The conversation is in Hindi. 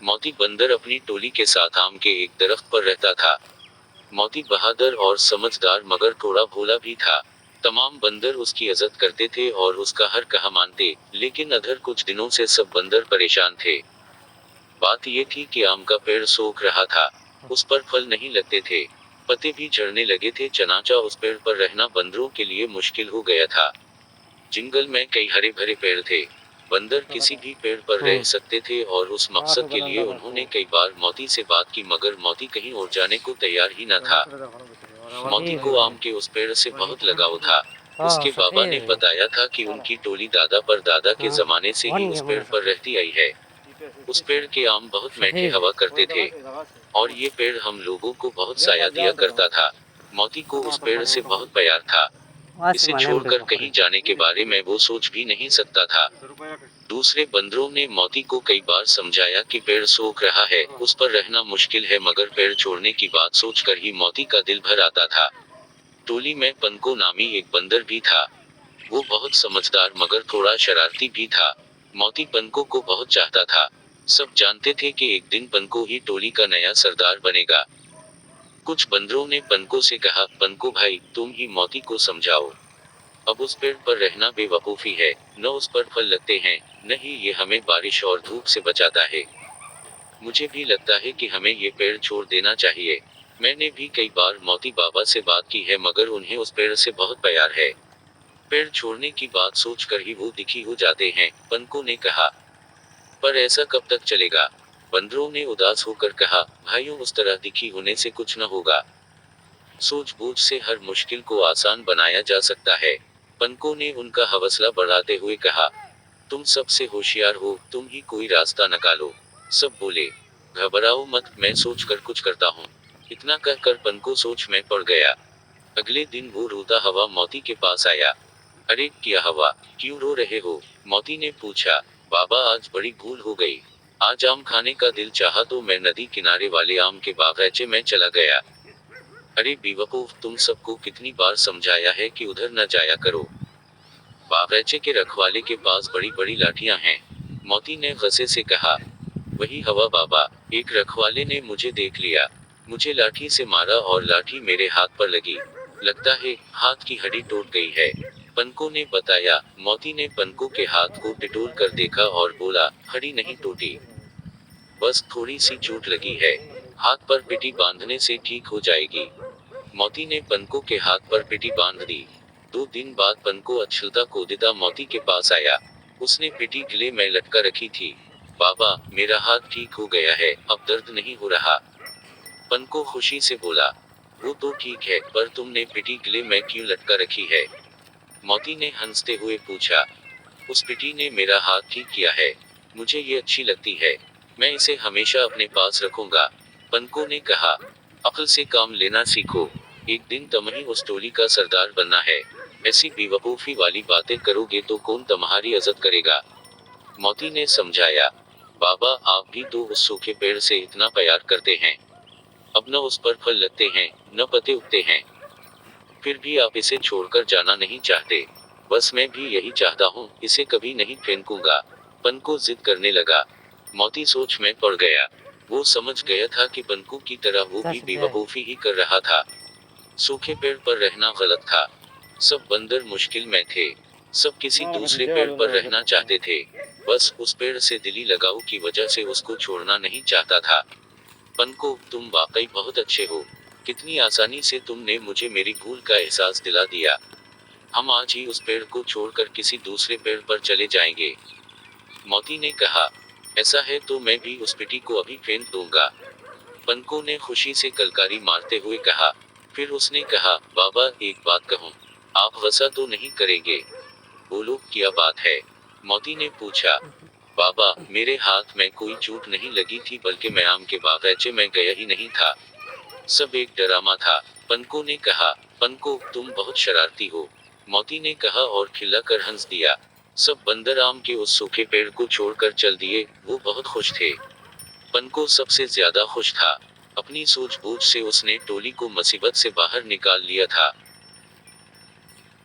मोती बंदर अपनी टोली के साथ आम के एक दरख्त पर रहता था। मोती बहादुर और समझदार मगर थोड़ा भोला भी था। तमाम बंदर उसकी इज्जत करते थे और उसका हर कहा मानते, लेकिन अधर कुछ दिनों से सब बंदर परेशान थे। बात ये थी कि आम का पेड़ सूख रहा था। उस पर फल नहीं लगते थे। पत्ते भी झड़ने लगे थे। चनाचा उस पेड़ पर रहना बंदरों के लिए मुश्किल हो गया था। जंगल में कई हरे भरे पेड़ थे। बंदर किसी भी पेड़ पर रह सकते थे और उस मकसद के लिए उन्होंने कई बार मोती से बात की, मगर मोती कहीं और जाने को तैयार ही न था। मोती को आम के उस पेड़ से बहुत लगाव था। उसके बाबा ने बताया था कि उनकी टोली दादा पर दादा के जमाने से ही उस पेड़ पर रहती आई है। उस पेड़ के आम बहुत मीठे हवा करते थे और ये पेड़ हम लोगों को बहुत साया दिया करता था। मोती को उस पेड़ से बहुत प्यार था। इसे छोड़कर कहीं जाने के बारे में वो सोच भी नहीं सकता था। दूसरे बंदरों ने मोती को कई बार समझाया कि पेड़ सूख रहा है, उस पर रहना मुश्किल है, मगर पेड़ छोड़ने की बात सोचकर ही मोती का दिल भर आता था। टोली में पनको नामी एक बंदर भी था। वो बहुत समझदार मगर थोड़ा शरारती भी था। मोती पनको को बहुत चाहता था। सब जानते थे कि एक दिन पनको ही टोली का नया सरदार बनेगा। कुछ बंदरों ने पनको से कहा, पनको भाई, तुम ही मोती को समझाओ। अब उस पेड़ पर रहना बेवकूफी है। न उस पर फल लगते हैं, न ही ये हमें बारिश और धूप से बचाता है। मुझे भी लगता है कि हमें ये पेड़ छोड़ देना चाहिए। मैंने भी कई बार मोती बाबा से बात की है, मगर उन्हें उस पेड़ से बहुत प्यार है। पेड़ छोड़ने की बात सोचकर ही वो दुखी हो जाते हैं, पनको ने कहा। पर ऐसा कब तक चलेगा? बंदरों ने उदास होकर कहा, भाइयों, उस तरह दुखी होने से कुछ न होगा। सूझबूझ से हर मुश्किल को आसान बनाया जा सकता है। पनको ने उनका हौसला बढ़ाते हुए कहा, तुम सबसे होशियार हो, तुम ही कोई रास्ता निकालो। सब बोले, घबराओ मत, मैं सोच कर कुछ करता हूँ। इतना कहकर पनको सोच में पड़ गया। अगले दिन वो रोता हुआ मोती के पास आया। अरे क्या हुआ, क्यों रो रहे हो? मोती ने पूछा। बाबा, आज बड़ी भूल हो गई। आज आम खाने का दिल चाहा तो मैं नदी किनारे वाले आम के बागीचे में चला गया। अरे बेवकूफ, तुम सबको कितनी बार समझाया है कि उधर न जाया करो। बागीचे के रखवाले के पास बड़ी बड़ी लाठियां हैं। मोती ने गुस्से से कहा। वही हवा बाबा, एक रखवाले ने मुझे देख लिया। मुझे लाठी से मारा और लाठी मेरे हाथ पर लगी। लगता है हाथ की हड्डी टूट गई है। पनको ने बताया। मोती ने पनको के हाथ को टिटोल कर देखा और बोला, हड्डी नहीं टूटी, बस थोड़ी सी चोट लगी है। हाथ पर पिटी बांधने से ठीक हो जाएगी। मोती ने पनको के हाथ पर पिटी बांध दी। 2 दिन बाद पनको अछलता कोदिता मोती के पास आया। उसने पिटी गले में लटका रखी थी। बाबा, मेरा हाथ ठीक हो गया है, अब दर्द नहीं हो रहा। पनको खुशी से बोला। वो तो ठीक है, पर तुमने पिटी गले में क्यों लटका रखी है? मोती ने हंसते हुए पूछा। उस पिटी ने मेरा हाथ ठीक किया है। मुझे ये अच्छी लगती है। मैं इसे हमेशा अपने पास रखूंगा। पनको ने कहा। अक्ल से काम लेना सीखो। एक दिन तुम्हें उस टोली का सरदार बनना है। ऐसी बेवकूफी वाली बातें करोगे तो कौन तुम्हारी इज्जत करेगा? मोती ने समझाया। बाबा, आप भी तो उस सूखे पेड़ से इतना प्यार करते हैं। अब न उस पर फल लगते हैं, न पत्ते उगते हैं। फिर भी आप इसे छोड़कर जाना नहीं चाहते। बस मैं भी यही चाहता हूँ, इसे कभी नहीं फेंकूंगा। पनको जिद करने लगा। मोती सोच में पड़ गया। वो समझ गया था कि पनको की तरह वो भी बेवकूफी ही कर रहा था। सूखे पेड़ पर रहना गलत था। सब बंदर मुश्किल में थे। सब किसी दूसरे पेड़ पर रहना चाहते थे। बस उस पेड़ से दिली लगाव की वजह से उसको छोड़ना नहीं चाहता था। पनको, तुम वाकई बहुत अच्छे हो। कितनी आसानी से तुमने मुझे मेरी भूल का एहसास दिला दिया। हम आज ही उस पेड़ को छोड़कर किसी दूसरे पेड़ पर चले जाएंगे। मोती ने कहा। ऐसा है तो मैं भी उस पिटी को अभी फेंक दूंगा। पनको ने खुशी से कलकारी मारते हुए कहा। फिर उसने कहा, बाबा, एक बात कहूँ, आप गुस्सा तो नहीं करेंगे? बोलो, क्या बात है? मोती ने पूछा। बाबा, मेरे हाथ में कोई चोट नहीं लगी थी, बल्कि मैं आम के बागीचे में गया ही नहीं था। सब एक ड्रामा था। पनको ने कहा। पनको, तुम बहुत शरारती हो। मोती ने कहा और खिलकर हंस दिया। सब बंदर आम के उस सूखे पेड़ को छोड़कर चल दिए। वो बहुत खुश थे। पनको सबसे ज्यादा खुश था। अपनी सूझबूझ से उसने टोली को मुसीबत से बाहर निकाल लिया था।